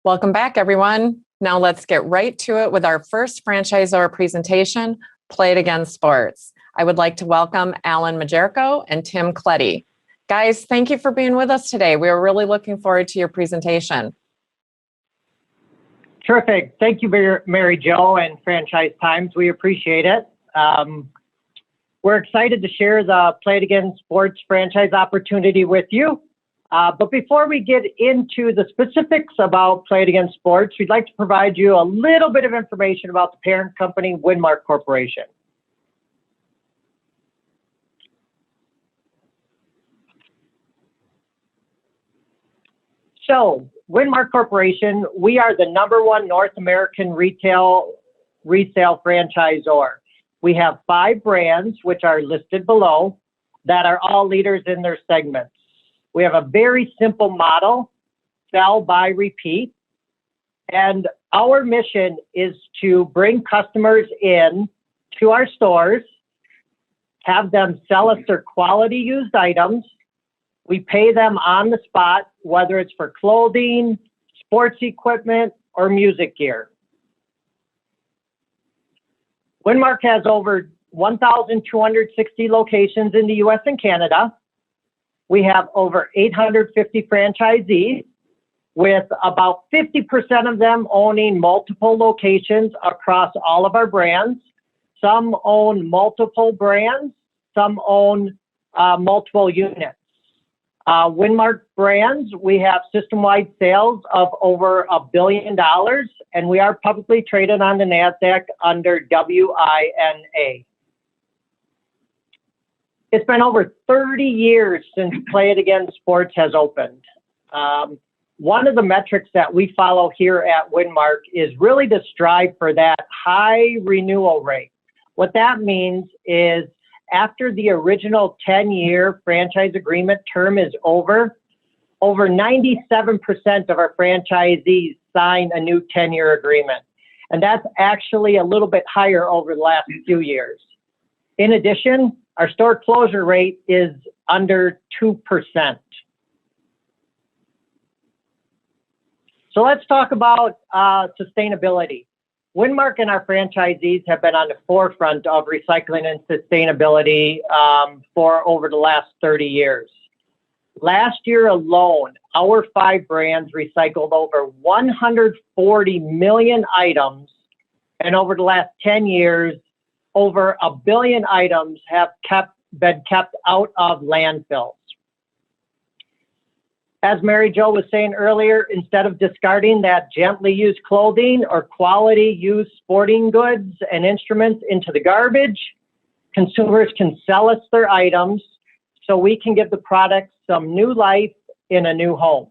Welcome back, everyone. Now let's get right to it with our first franchisor presentation, Play It Again Sports. I would like to welcome Alan Majerko and Tim Kletti. Guys, thank you for being with us today. We are really looking forward to your presentation. Terrific. Thank you, Mary Jo and Franchise Times. We appreciate it. We're excited to share the Play It Again Sports franchise opportunity with you. But before we get into the specifics about Play It Again Sports, we'd like to provide you a little bit of information about the parent company, Winmark Corporation. So, Winmark Corporation, we are the #1 North American resale franchisor. We have 5 brands, which are listed below, that are all leaders in their segments. We have a very simple model, sell, buy, repeat. And our mission is to bring customers in to our stores, have them sell us their quality used items. We pay them on the spot, whether it's for clothing, sports equipment, or music gear. Winmark has over 1,260 locations in the US and Canada. We have over 850 franchisees, with about 50% of them owning multiple locations across all of our brands. Some own multiple brands, some own multiple units. Winmark brands, we have system-wide sales of over $1 billion, and we are publicly traded on the NASDAQ under WINA. It's been over 30 years since Play It Again Sports has opened. One of the metrics that we follow here at Winmark is really to strive for that high renewal rate. What that means is after the original 10-year franchise agreement term is over 97% of our franchisees sign a new 10-year agreement. And that's actually a little bit higher over the last few years. In addition, our store closure rate is under 2%. So let's talk about sustainability. Winmark and our franchisees have been on the forefront of recycling and sustainability for over the last 30 years. Last year alone, our 5 brands recycled over 140 million items, and over the last 10 years, over 1 billion items have been kept out of landfills. As Mary Jo was saying earlier, instead of discarding that gently used clothing or quality used sporting goods and instruments into the garbage, consumers can sell us their items so we can give the product some new life in a new home.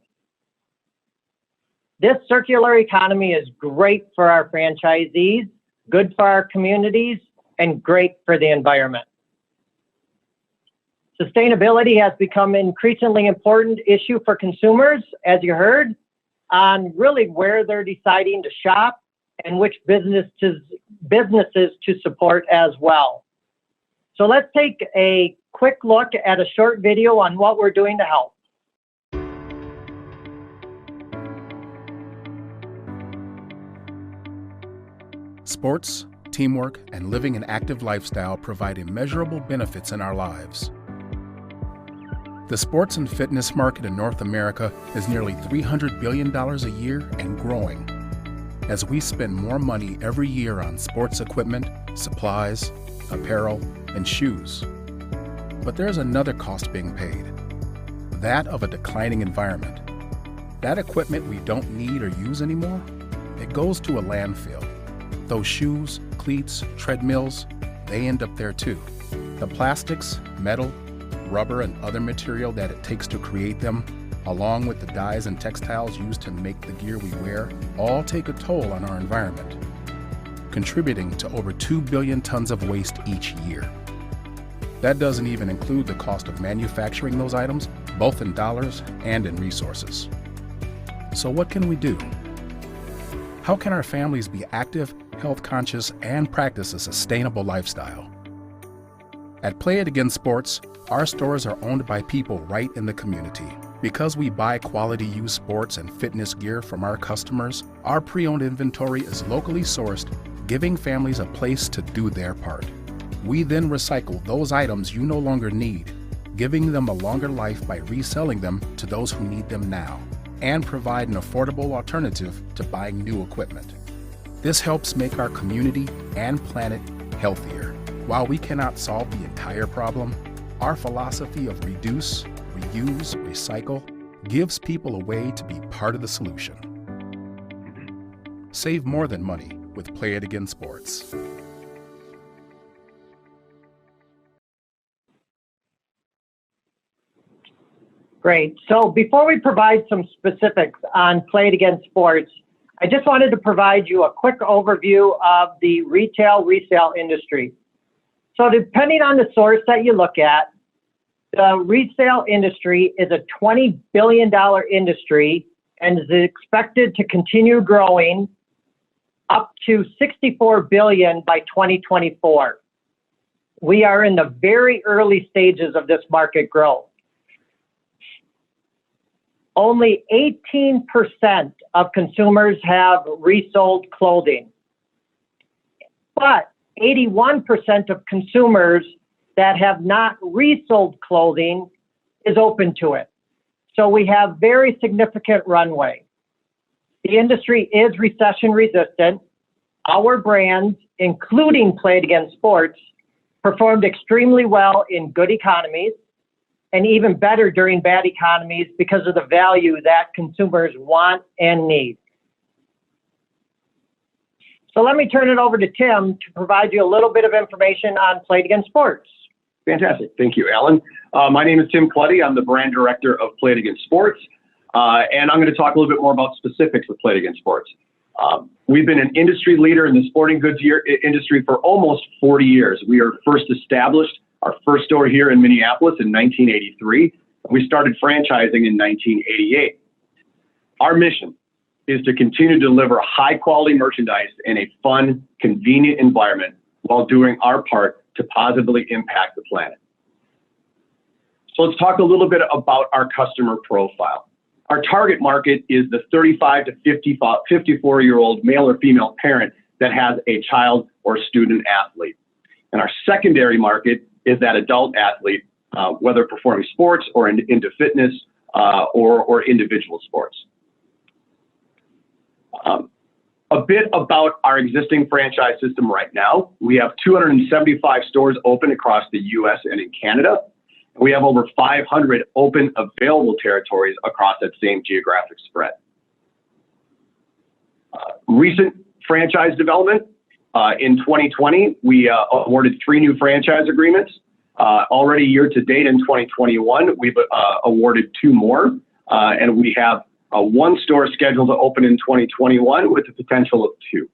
This circular economy is great for our franchisees, good for our communities, and great for the environment. Sustainability has become an increasingly important issue for consumers, as you heard, on really where they're deciding to shop and which businesses to support as well. So let's take a quick look at a short video on what we're doing to help. Sports, teamwork, and living an active lifestyle provide immeasurable benefits in our lives. The sports and fitness market in North America is nearly $300 billion a year and growing, as we spend more money every year on sports equipment, supplies, apparel, and shoes. But there's another cost being paid, that of a declining environment. That equipment we don't need or use anymore, it goes to a landfill. Those shoes, cleats, treadmills, they end up there too. The plastics, metal, rubber, and other material that it takes to create them, along with the dyes and textiles used to make the gear we wear, all take a toll on our environment, contributing to over 2 billion tons of waste each year. That doesn't even include the cost of manufacturing those items, both in dollars and in resources. So what can we do? How can our families be active, health conscious, and practice a sustainable lifestyle? At Play It Again Sports, our stores are owned by people right in the community. Because we buy quality used sports and fitness gear from our customers, our pre-owned inventory is locally sourced, giving families a place to do their part. We then recycle those items you no longer need, giving them a longer life by reselling them to those who need them now, and provide an affordable alternative to buying new equipment. This helps make our community and planet healthier. While we cannot solve the entire problem, our philosophy of reduce, reuse, recycle gives people a way to be part of the solution. Save more than money with Play It Again Sports. Great. So before we provide some specifics on Play It Again Sports, I just wanted to provide you a quick overview of the retail resale industry. So depending on the source that you look at, the resale industry is a $20 billion industry and is expected to continue growing up to $64 billion by 2024. We are in the very early stages of this market growth. Only 18% of consumers have resold clothing, but 81% of consumers that have not resold clothing is open to it. So we have very significant runway. The industry is recession resistant. Our brands, including Play It Again Sports, performed extremely well in good economies and even better during bad economies because of the value that consumers want and need. So let me turn it over to Tim to provide you a little bit of information on Play It Again Sports. Fantastic. Thank you, Alan. My name is Tim Clutty. I'm the brand director of Play It Again Sports, and I'm going to talk a little bit more about specifics of Play It Again Sports. We've been an industry leader in the sporting goods industry for almost 40 years. We are first established, our first store here in Minneapolis in 1983. We started franchising in 1988. Our mission is to continue to deliver high quality merchandise in a fun, convenient environment while doing our part to positively impact the planet. So let's talk a little bit about our customer profile. Our target market is the 35 to 54-year-old male or female parent that has a child or student athlete. And our secondary market is that adult athlete, whether performing sports or into fitness or individual sports. A bit about our existing franchise system right now. We have 275 stores open across the US and in Canada. We have over 500 open available territories across that same geographic spread. Recent franchise development, in 2020, we awarded 3 new franchise agreements. Already year to date in 2021, we've awarded 2 more, and we have 1 store scheduled to open in 2021 with the potential of 2.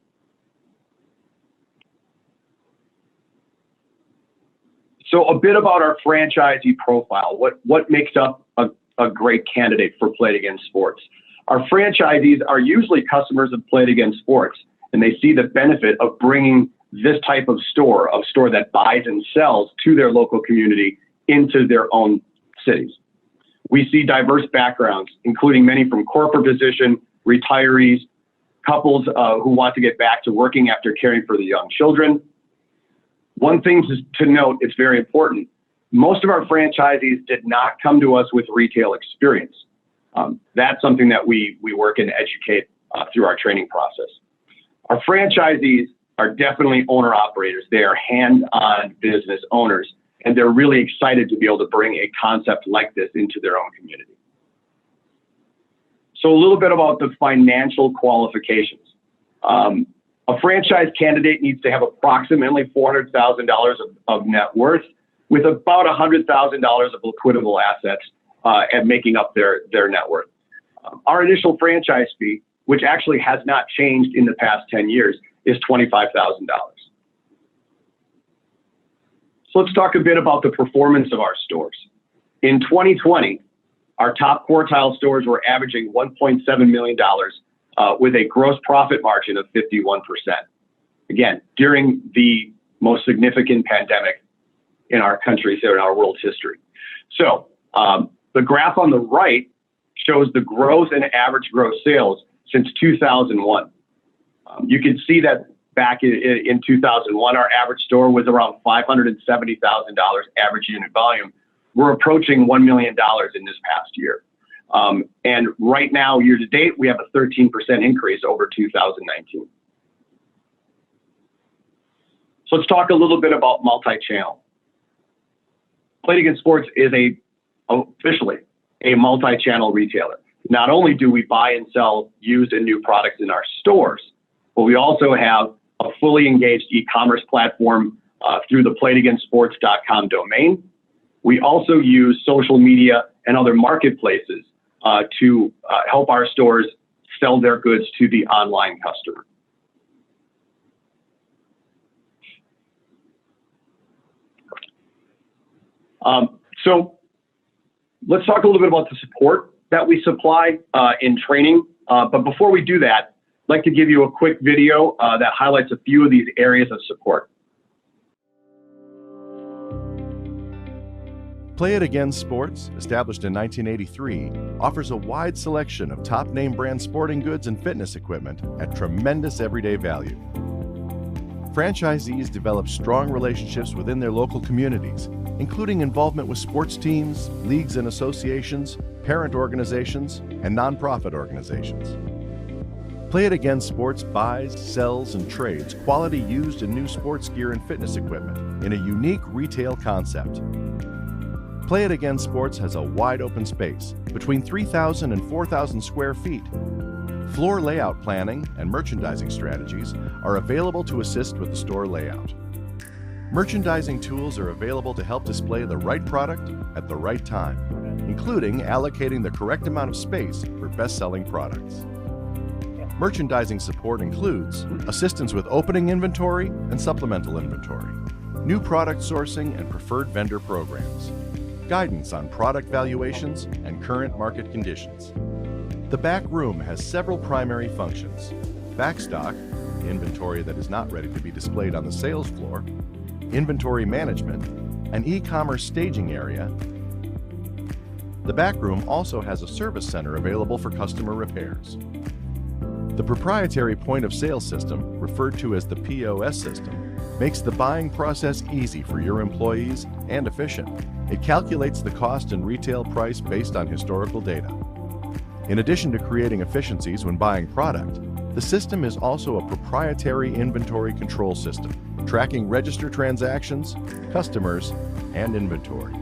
So a bit about our franchisee profile. What makes up a great candidate for Play It Again Sports? Our franchisees are usually customers of Play It Again Sports, and they see the benefit of bringing this type of store that buys and sells to their local community into their own cities. We see diverse backgrounds, including many from corporate position, retirees, couples who want to get back to working after caring for the young children. One thing to note, it's very important. Most of our franchisees did not come to us with retail experience. That's something that we work and educate through our training process. Our franchisees are definitely owner-operators. They are hands-on business owners, and they're really excited to be able to bring a concept like this into their own community. So a little bit about the financial qualifications. A franchise candidate needs to have approximately $400,000 of net worth with about $100,000 of liquidable assets and making up their net worth. Our initial franchise fee, which actually has not changed in the past 10 years, is $25,000. So let's talk a bit about the performance of our stores. In 2020, our top quartile stores were averaging $1.7 million with a gross profit margin of 51%. Again, during the most significant pandemic in our country's, in our world's history. So the graph on the right shows the growth in average gross sales since 2001. You can see that back in 2001, our average store was around $570,000 average unit volume. We're approaching $1 million in this past year. And right now, year to date, we have a 13% increase over 2019. So let's talk a little bit about multi-channel. Play It Again Sports is officially a multi-channel retailer. Not only do we buy and sell used and new products in our stores, but we also have a fully engaged e-commerce platform through the playitagainsports.com domain. We also use social media and other marketplaces to help our stores sell their goods to the online customer. So let's talk a little bit about the support that we supply in training. But before we do that, I'd like to give you a quick video that highlights a few of these areas of support. Play It Again Sports, established in 1983, offers a wide selection of top name brand sporting goods and fitness equipment at tremendous everyday value. Franchisees develop strong relationships within their local communities, including involvement with sports teams, leagues and associations, parent organizations, and nonprofit organizations. Play It Again Sports buys, sells, and trades quality used and new sports gear and fitness equipment in a unique retail concept. Play It Again Sports has a wide open space, between 3,000 and 4,000 square feet. Floor layout planning and merchandising strategies are available to assist with the store layout. Merchandising tools are available to help display the right product at the right time, including allocating the correct amount of space for best-selling products. Merchandising support includes assistance with opening inventory and supplemental inventory, new product sourcing and preferred vendor programs, guidance on product valuations and current market conditions. The back room has several primary functions: backstock, inventory that is not ready to be displayed on the sales floor, inventory management, an e-commerce staging area. The back room also has a service center available for customer repairs. The proprietary point of sale system, referred to as the POS system, makes the buying process easy for your employees and efficient. It calculates the cost and retail price based on historical data. In addition to creating efficiencies when buying product, the system is also a proprietary inventory control system, tracking register transactions, customers, and inventory.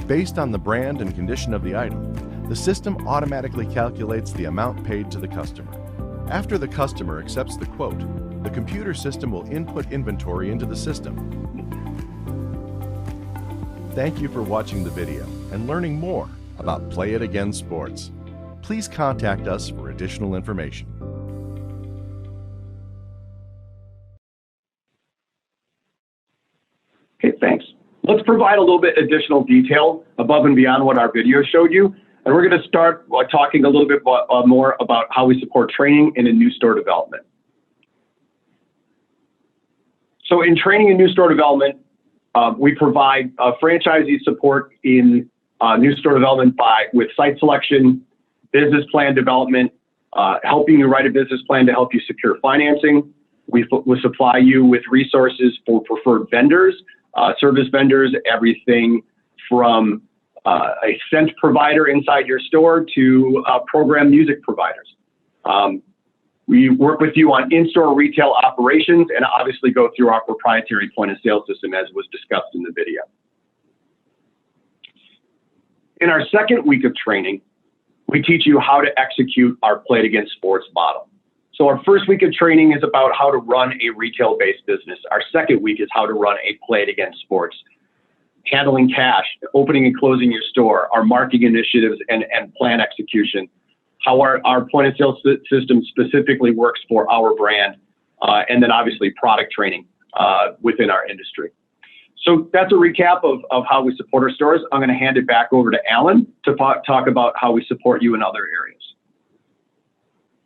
Based on the brand and condition of the item, the system automatically calculates the amount paid to the customer. After the customer accepts the quote, the computer system will input inventory into the system. Thank you for watching the video and learning more about Play It Again Sports. Please contact us for additional information. Okay, thanks. Let's provide a little bit additional detail above and beyond what our video showed you. And we're going to start by talking a little bit more about how we support training and in new store development. So in training and new store development, we provide franchisee support in new store development with site selection, business plan development, helping you write a business plan to help you secure financing. We supply you with resources for preferred vendors, service vendors, everything from a scent provider inside your store to program music providers. We work with you on in-store retail operations and obviously go through our proprietary point of sale system as was discussed in the video. In our second week of training, we teach you how to execute our Play It Again Sports model. So our first week of training is about how to run a retail-based business. Our second week is how to run a Play It Again Sports, handling cash, opening and closing your store, our marketing initiatives and plan execution, how our point of sale system specifically works for our brand, and then obviously product training within our industry. So that's a recap of how we support our stores. I'm going to hand it back over to Alan to talk about how we support you in other areas.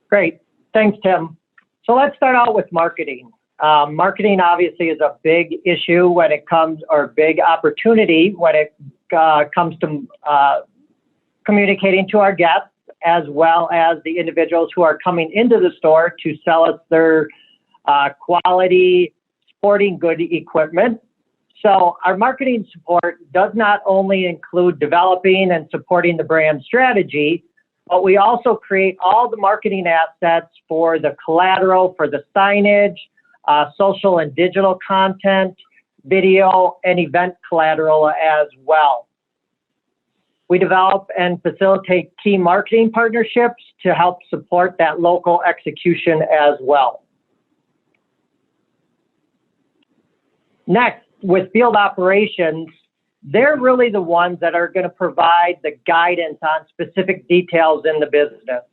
Great. Thanks, Tim. So let's start out with marketing. Marketing obviously is a big issue when it comes, or big opportunity when it comes to communicating to our guests as well as the individuals who are coming into the store to sell us their quality sporting good equipment. So our marketing support does not only include developing and supporting the brand strategy, but we also create all the marketing assets for the collateral, for the signage, social and digital content, video, and event collateral as well. We develop and facilitate key marketing partnerships to help support that local execution as well. Next, with field operations, they're really the ones that are going to provide the guidance on specific details in the business.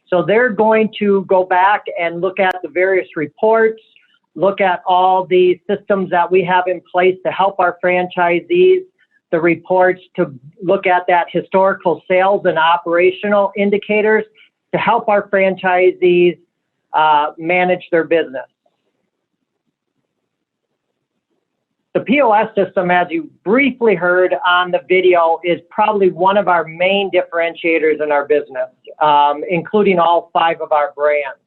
So they're going to go back and look at the various reports, look at all the systems that we have in place to help our franchisees, the reports to look at that historical sales and operational indicators to help our franchisees manage their business. The POS system, as you briefly heard on the video, is probably one of our main differentiators in our business, including all 5 of our brands.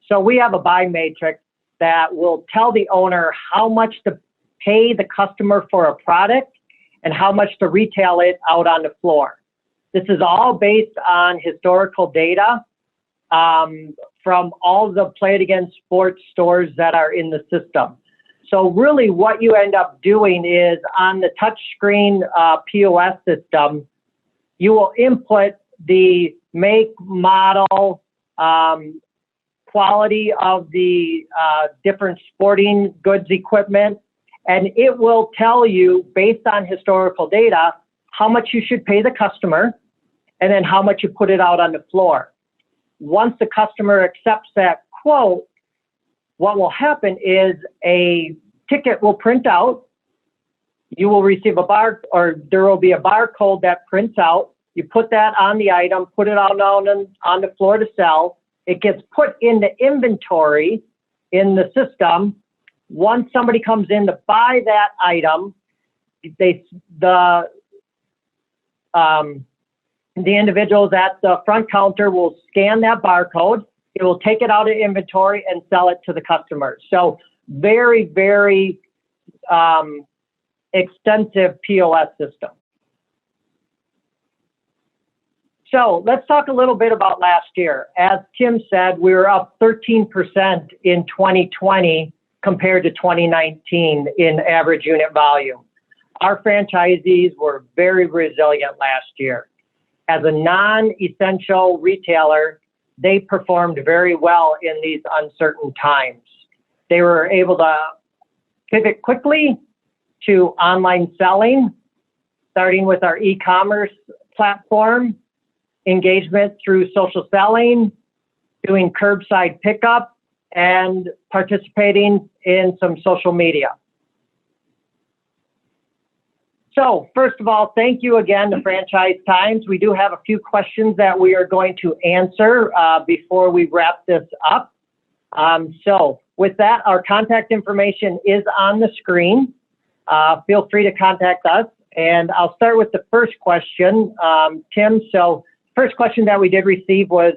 So we have a buy matrix that will tell the owner how much to pay the customer for a product and how much to retail it out on the floor. This is all based on historical data from all the Play It Again Sports stores that are in the system. So really what you end up doing is on the touchscreen POS system, you will input the make, model, quality of the different sporting goods equipment, and it will tell you based on historical data how much you should pay the customer and then how much you put it out on the floor. Once the customer accepts that quote, what will happen is a ticket will print out. You will receive there will be a barcode that prints out. You put that on the item, put it out on the floor to sell. It gets put into inventory in the system. Once somebody comes in to buy that item, the individuals at the front counter will scan that barcode. It will take it out of inventory and sell it to the customer. So very, very extensive POS system. So let's talk a little bit about last year. As Tim said, we were up 13% in 2020 compared to 2019 in average unit volume. Our franchisees were very resilient last year. As a non-essential retailer, they performed very well in these uncertain times. They were able to pivot quickly to online selling, starting with our e-commerce platform, engagement through social selling, doing curbside pickup, and participating in some social media. So first of all, thank you again to Franchise Times. We do have a few questions that we are going to answer before we wrap this up. So with that, our contact information is on the screen. Feel free to contact us. And I'll start with the first question, Tim. So first question that we did receive was,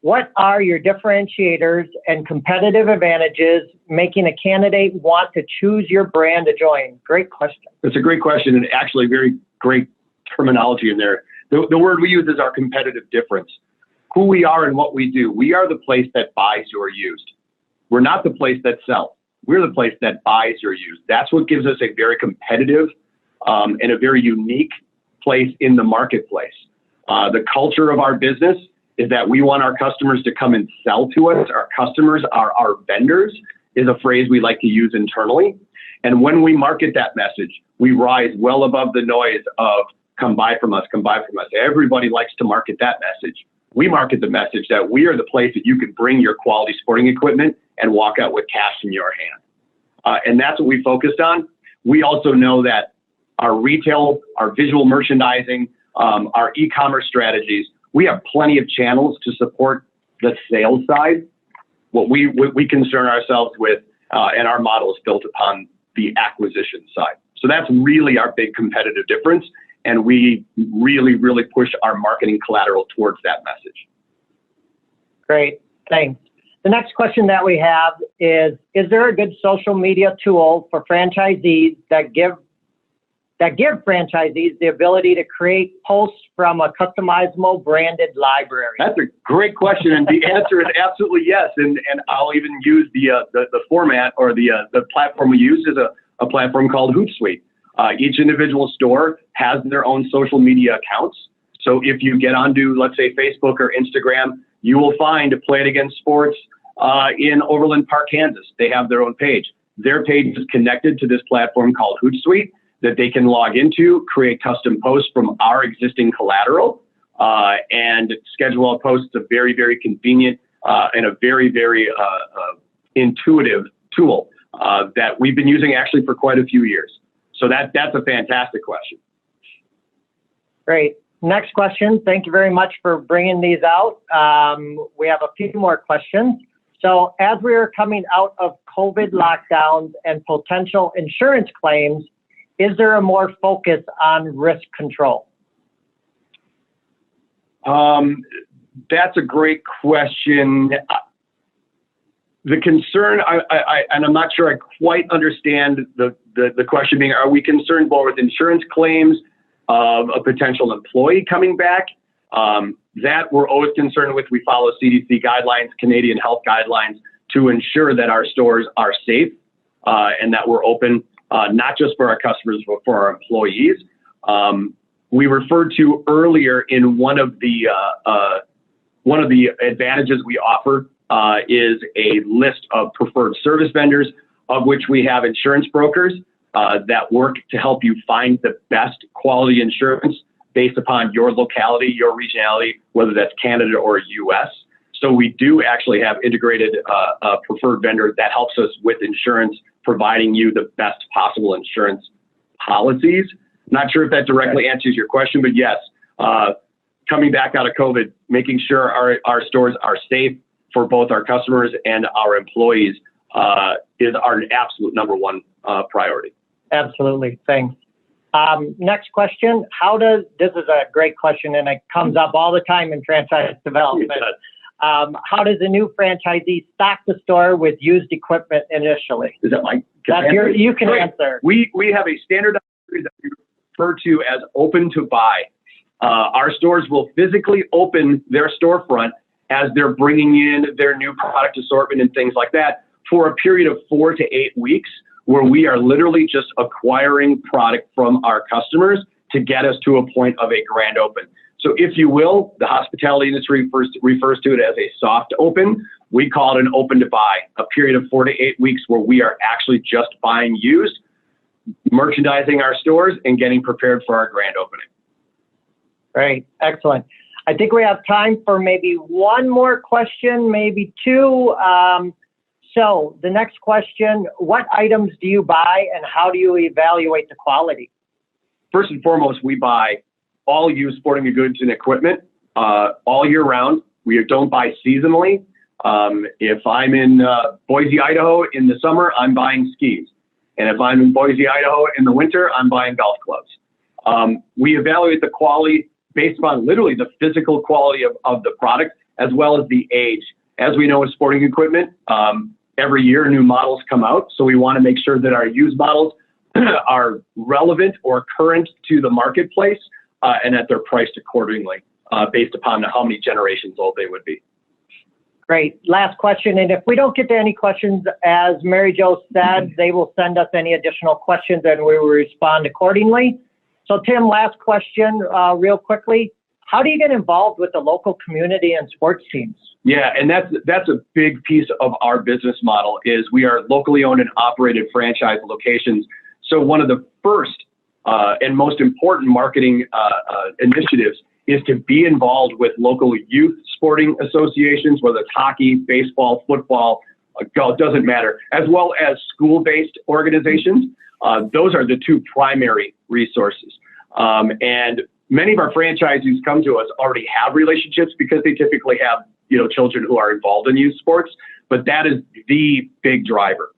what are your differentiators and competitive advantages making a candidate want to choose your brand to join? Great question. It's a great question, and actually very great terminology in there. The word we use is our competitive difference. Who we are and what we do. We are the place that buys your used. We're not the place that sells. We're the place that buys your used. That's what gives us a very competitive and a very unique place in the marketplace. The culture of our business is that we want our customers to come and sell to us. Our customers are our vendors, is a phrase we like to use internally. And when we market that message, we rise well above the noise of come buy from us, come buy from us. Everybody likes to market that message. We market the message that we are the place that you can bring your quality sporting equipment and walk out with cash in your hand. And that's what we focused on. We also know that our retail, our visual merchandising, our e-commerce strategies, we have plenty of channels to support the sales side. What we concern ourselves with, and our model is built upon the acquisition side. So that's really our big competitive difference. and we really, really push our marketing collateral towards that message. Great, thanks. The next question that we have is there a good social media tool for franchisees that give franchisees the ability to create posts from a customizable branded library? That's a great question, and the answer is absolutely yes. And I'll even use the format or the platform we use is a platform called Hootsuite. Each individual store has their own social media accounts. So if you get onto, let's say, Facebook or Instagram, you will find Play It Again Sports in Overland Park, Kansas. They have their own page. Their page is connected to this platform called Hootsuite that they can log into, create custom posts from our existing collateral, and schedule out posts. A very, very convenient and a very, very intuitive tool that we've been using actually for quite a few years. So that's a fantastic question. Great. Next question. Thank you very much for bringing these out. We have a few more questions. So as we are coming out of COVID lockdowns and potential insurance claims, is there a more focus on risk control? That's a great question. The concern, and I'm not sure I quite understand the question being, are we concerned more with insurance claims of a potential employee coming back? That we're always concerned with. We follow CDC guidelines, Canadian health guidelines, to ensure that our stores are safe and that we're open, not just for our customers, but for our employees. We referred to earlier in one of the advantages we offer is a list of preferred service vendors, of which we have insurance brokers that work to help you find the best quality insurance based upon your locality, your regionality, whether that's Canada or US. So we do actually have integrated preferred vendor that helps us with insurance, providing you the best possible insurance policies. Not sure if that directly answers your question, but yes, coming back out of COVID, making sure our stores are safe for both our customers and our employees is our absolute number one priority. Absolutely. Thanks. Next question. This is a great question, and it comes up all the time in franchise development. How does a new franchisee stock the store with used equipment initially? Is that Mike? You can answer. We have a standardized series that we refer to as open to buy. Our stores will physically open their storefront as they're bringing in their new product assortment and things like that for a period of 4 to 8 weeks, where we are literally just acquiring product from our customers to get us to a point of a grand open. So if you will, the hospitality industry refers to it as a soft open. We call it an open to buy, a period of 4 to 8 weeks where we are actually just buying used, merchandising our stores, and getting prepared for our grand opening. Great. Excellent. I think we have time for maybe one more question, maybe two. So the next question, what items do you buy and how do you evaluate the quality? First and foremost, we buy all used sporting goods and equipment all year round. We don't buy seasonally. If I'm in Boise, Idaho in the summer, I'm buying skis. And if I'm in Boise, Idaho in the winter, I'm buying golf clubs. We evaluate the quality based upon literally the physical quality of the product, as well as the age. As we know with sporting equipment, every year new models come out. So we want to make sure that our used models are relevant or current to the marketplace and that they're priced accordingly based upon how many generations old they would be. Great. Last question. And if we don't get to any questions, as Mary Jo said, they will send us any additional questions and we will respond accordingly. So Tim, last question real quickly. How do you get involved with the local community and sports teams? Yeah, and that's a big piece of our business model is we are locally owned and operated franchise locations. So one of the first and most important marketing initiatives is to be involved with local youth sporting associations, whether it's hockey, baseball, football, golf, doesn't matter, as well as school-based organizations. Those are the two primary resources. And many of our franchisees come to us already have relationships because they typically have children who are involved in youth sports. But that is the big driver,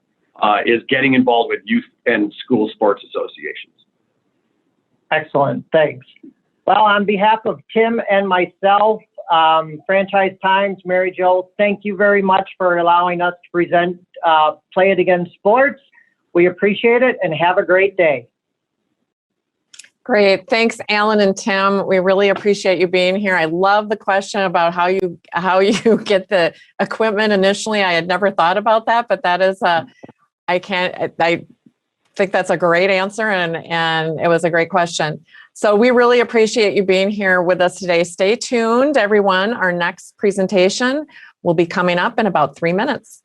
is getting involved with youth and school sports associations. Excellent. Thanks. Well, on behalf of Tim and myself, Franchise Times, Mary Jo, thank you very much for allowing us to present Play It Again Sports. We appreciate it and have a great day. Great. Thanks, Alan and Tim. We really appreciate you being here. I love the question about how you get the equipment initially. I had never thought about that, but that is I think that's a great answer, and it was a great question. So we really appreciate you being here with us today. Stay tuned, everyone. Our next presentation will be coming up in about 3 minutes.